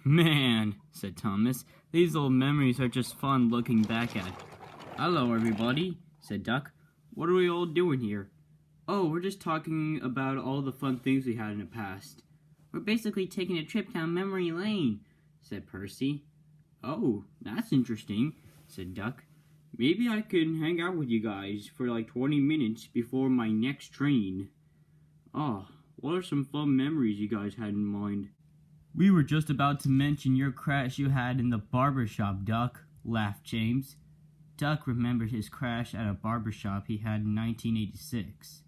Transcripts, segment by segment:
Man, said Thomas, these old memories are just fun looking back at. Hello, everybody, said Duck. What are we all doing here? Oh, we're just talking about all the fun things we had in the past. We're basically taking a trip down memory lane, said Percy. Oh, that's interesting, said Duck. Maybe I can hang out with you guys for like 20 minutes before my next train. Oh, what are some fun memories you guys had in mind? We were just about to mention your crash you had in the barber shop, Duck, laughed James. Duck remembered his crash at a barber shop he had in 1986.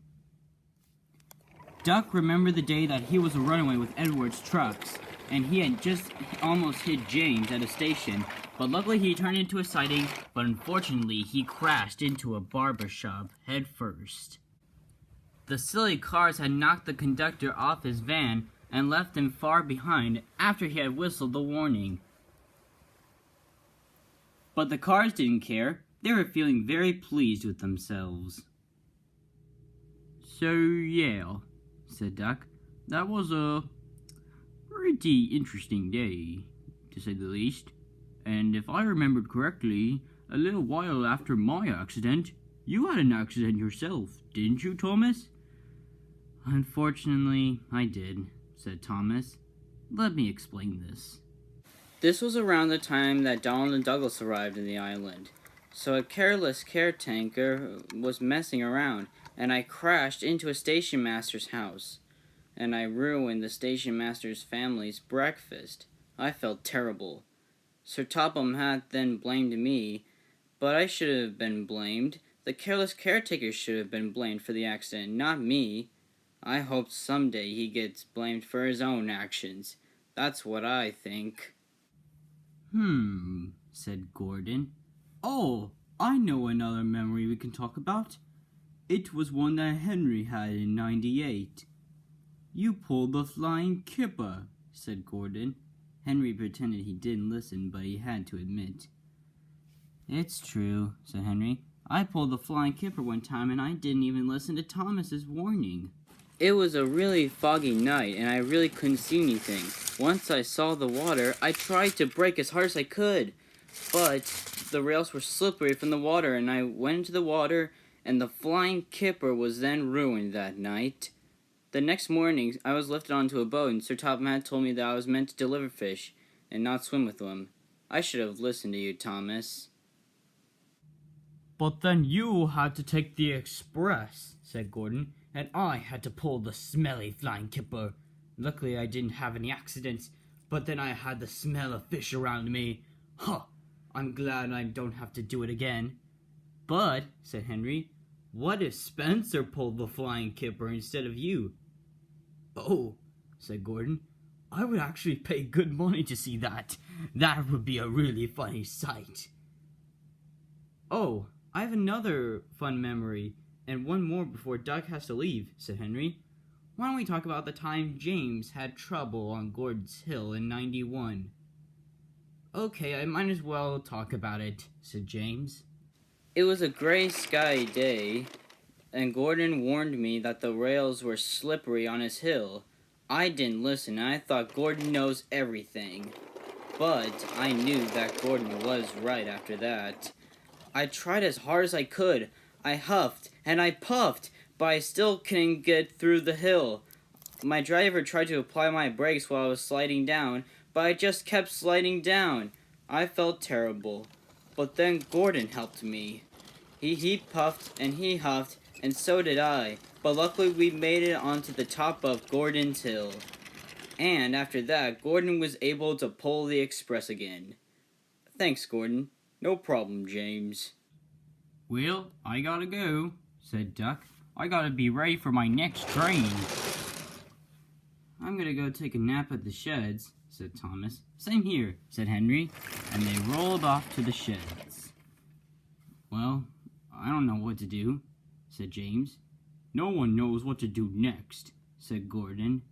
Duck remembered the day that he was a runaway with Edward's trucks, and he had just almost hit James at a station, but luckily he turned into a sighting, but unfortunately he crashed into a barber shop head first. The silly cars had knocked the conductor off his van and left him far behind after he had whistled the warning. But the cars didn't care. They were feeling very pleased with themselves. So yeah, said Duck, that was a pretty interesting day, to say the least. And if I remembered correctly, a little while after my accident, you had an accident yourself, didn't you, Thomas? Unfortunately, I did, said Thomas. Let me explain this. This was around the time that Donald and Douglas arrived in the island. So a careless caretaker was messing around, and I crashed into a station master's house. And I ruined the station master's family's breakfast. I felt terrible. Sir Topham Hatt then blamed me, but I should have been blamed. The careless caretaker should have been blamed for the accident, not me. I hope someday he gets blamed for his own actions. That's what I think. Said Gordon. Oh, I know another memory we can talk about. It was one that Henry had in '98. You pulled the flying kipper, said Gordon. Henry pretended he didn't listen, but he had to admit. It's true, said Henry. I pulled the flying kipper one time and I didn't even listen to Thomas's warning. It was a really foggy night and I really couldn't see anything. Once I saw the water, I tried to brake as hard as I could, but the rails were slippery from the water and I went into the water and the flying kipper was then ruined that night. The next morning, I was lifted onto a boat and Sir Topham Hatt told me that I was meant to deliver fish and not swim with them. I should have listened to you, Thomas. But then you had to take the express, said Gordon, and I had to pull the smelly flying kipper. Luckily I didn't have any accidents, but then I had the smell of fish around me. Huh, I'm glad I don't have to do it again. But, said Henry, what if Spencer pulled the flying kipper instead of you? Oh, said Gordon, I would actually pay good money to see that. That would be a really funny sight. Oh, I have another fun memory, and one more before Duck has to leave, said Henry. Why don't we talk about the time James had trouble on Gordon's Hill in '91? Okay, I might as well talk about it, said James. It was a gray sky day, and Gordon warned me that the rails were slippery on his hill. I didn't listen, and I thought Gordon knows everything. But I knew that Gordon was right after that. I tried as hard as I could. I huffed and I puffed, but I still couldn't get through the hill. My driver tried to apply my brakes while I was sliding down, but I just kept sliding down. I felt terrible. But then Gordon helped me. He puffed and he huffed, and so did I. But luckily we made it onto the top of Gordon's Hill. And after that, Gordon was able to pull the express again. Thanks, Gordon. No problem, James. Well, I gotta go, said Duck. I gotta be ready for my next train. I'm gonna go take a nap at the sheds, said Thomas. Same here, said Henry, and they rolled off to the sheds. Well, I don't know what to do, said James. No one knows what to do next, said Gordon.